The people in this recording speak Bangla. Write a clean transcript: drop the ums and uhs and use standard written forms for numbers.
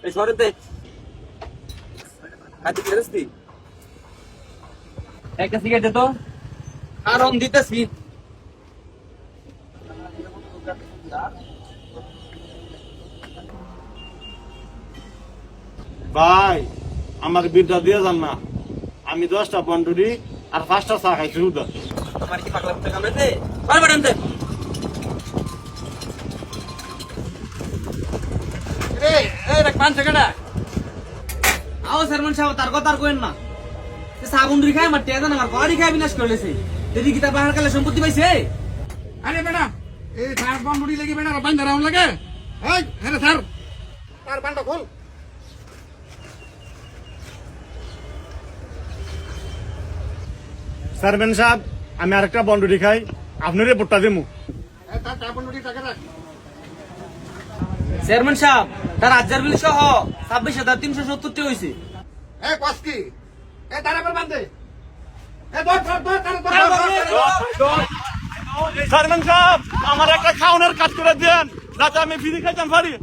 এই শহরেতে আজ ফেরস্তি একটা সিগারেট দে তো আর অন দিতেছি ভাই আমার বিলটা দিয়ে যান না, আমি 10টা বন্ডুরি আর 5টা চা খাইছি উদা। আমার কি পাগলা কুত্তা কামড়েছে আর বাড়ান দে এই এই রাখ 5 টাকাটা আও চেয়ারম্যান সাহেব তার কথা আর কইেন না সাবুন দুই খায় আমার টেদা না আমার বাড়ি খায় বিনাশ করলেছে দেখি কি তা বাহার কালে সম্পত্তি পাইছে আরে বেটা এই তার বান্ডুরি লাগি বেটা বান্ধা রাউন লাগে এই হ্যাঁ স্যার তার বান্ডা খোল চেয়ারম্যান সাহেব, আমি আরেকটা বন্ডুরি খাই, আপনার রিপোর্টটা দিমু। এই তার বান্ডুরি টাকা রাখ চেয়ারম্যান সাহেব তার আজ্জার বিল সহ 26,370 টি হইছে এই কসকি এই তার আবার বান্ধে এই ধর চেয়ারম্যান সাহেব, আমার একটা খাওয়ানোর কাজ করে দেন, যাতে আমি ফ্রি খাইতাম পারি।